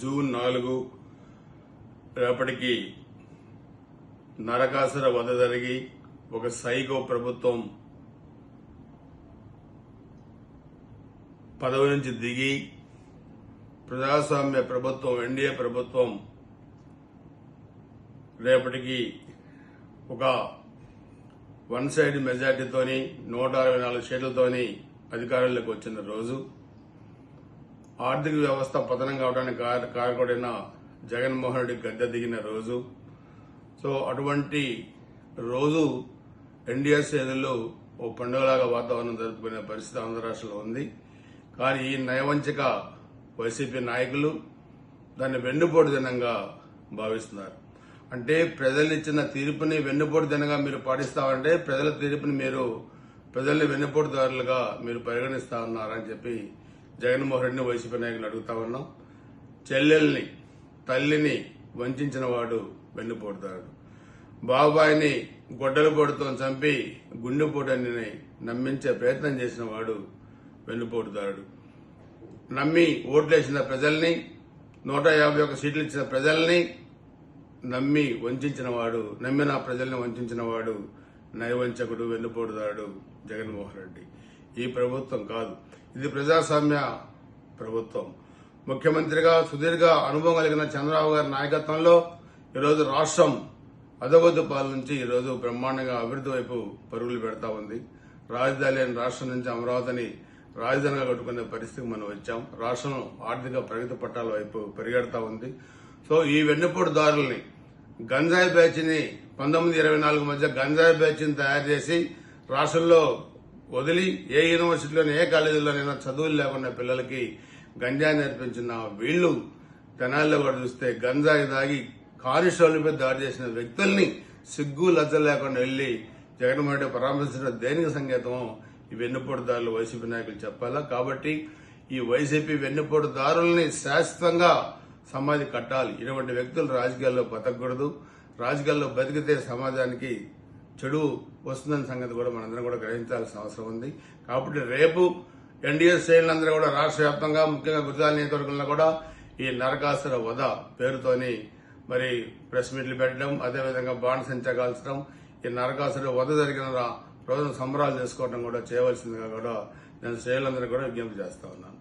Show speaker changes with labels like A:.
A: June 4 రేపటికి నరకాసుర వధ జరిగి ఒక సైకో ప్రభుత్వం పదవి నుంచి దిగి ప్రజాస్వామ్య ప్రభుత్వం ఎన్డీఏ ప్రభుత్వం రేపటికి ఒక వన్ సైడ్ మెజార్టీతోని 164 సీట్లతోని అధికారంలోకి వచ్చిన రోజు, ఆర్థిక వ్యవస్థ పతనం కావడానికి కారకుడైన జగన్మోహన్ రెడ్డి గద్దె దిగిన రోజు. సో అటువంటి రోజు ఎన్డీఏ శ్రేణుల్లో ఓ పండుగలాగా వాతావరణం జరుపుకునే పరిస్థితి ఆంధ్ర రాష్ట్రంలో ఉంది. కానీ ఈ నయవంచక వైసీపీ నాయకులు దాన్ని వెన్నుపోటు దినంగా భావిస్తున్నారు. అంటే ప్రజలు ఇచ్చిన తీర్పుని వెన్నుపోటు దినంగా మీరు పాటిస్తామంటే ప్రజల తీర్పుని మీరు ప్రజల్ని వెన్నుపోటుదారులుగా మీరు పరిగణిస్తా ఉన్నారని చెప్పి జగన్మోహన్ రెడ్డిని వైసీపీ నాయకులు అడుగుతా ఉన్నాం. చెల్లెల్ని తల్లిని వంచిన వాడు వెన్నుపోటుదారుడు. బాబాయిని గొడ్డలపోటుతో చంపి గుండెపోటని నమ్మించే ప్రయత్నం చేసిన వాడు వెన్నుపోటుదారుడు. నమ్మి ఓట్లేసిన ప్రజల్ని 151 సీట్లు ఇచ్చిన ప్రజల్ని నమ్మిన ప్రజల్ని వంచిన వాడు నయవంచకుడు, వెన్నుపోటుదారుడు జగన్మోహన్ రెడ్డి. ఈ ప్రభుత్వం కాదు, ఇది ప్రజాస్వామ్య ప్రభుత్వం. ముఖ్యమంత్రిగా సుదీర్ఘ అనుభవం కలిగిన చంద్రబాబు గారి నాయకత్వంలో ఈరోజు రాష్ట్రం అధోగతి పాలన నుంచి ఈరోజు బ్రహ్మాండంగా అభివృద్ధి వైపు పరుగులు పెడతా ఉంది. రాజధాని లేని రాష్ట్రం నుంచి అమరావతిని రాజధానిగా కట్టుకునే పరిస్థితికి మనం వచ్చాం. రాష్ట్రం ఆర్థిక ప్రగతి పట్టాల వైపు పరిగెడతా ఉంది. సో ఈ వెన్నుపోటుదారుల్ని గంజాయి బ్యాచ్ని 1924 మధ్య గంజాయి బ్యాచ్ని తయారు చేసి రాష్ట్రంలో వదిలి ఏ యూనివర్సిటీలోనే ఏ కాలేజీలోనైనా చదువులు లేకుండా పిల్లలకి గంజాయి నేర్పించిన వీళ్లు తెనాలిలో కూడా చూస్తే గంజాయి దాగి కానిస్టేబుల్పై దాడి చేసిన వ్యక్తుల్ని సిగ్గు లజ్జ లేకుండా వెళ్లి జగన్మోహన్ రెడ్డి పరామర్శించడం దేనికి సంకేతమో ఈ వెన్నుపోటుదారులు వైసీపీ నాయకులు చెప్పాలా. కాబట్టి ఈ వైసీపీ వెన్నుపోటుదారుల్ని శాశ్వతంగా సమాధి కట్టాలి. ఇటువంటి వ్యక్తులు రాజకీయాల్లో బతకూడదు. రాజకీయాల్లో బతికితే సమాజానికి చెడు వస్తుందన్న సంగతి కూడా మనందరం కూడా గ్రహించాల్సిన అవసరం ఉంది. కాబట్టి రేపు ఎన్డీఏ శ్రేణులందరూ కూడా రాష్ట్ర వ్యాప్తంగా ముఖ్యంగా గుజరాత్ నియోజకవర్గంలో కూడా ఈ నరకాసుర వధ పేరుతోని మరి ప్రెస్ మీట్లు పెట్టడం, అదేవిధంగా బాణసంచా కాల్చడం, ఈ నరకాసుర వధ జరిగిన రోజున సంబరాలు చేసుకోవడం కూడా చేయవలసిందిగా కూడా నేను శ్రేణులందరూ కూడా విజ్ఞప్తి చేస్తా ఉన్నాను.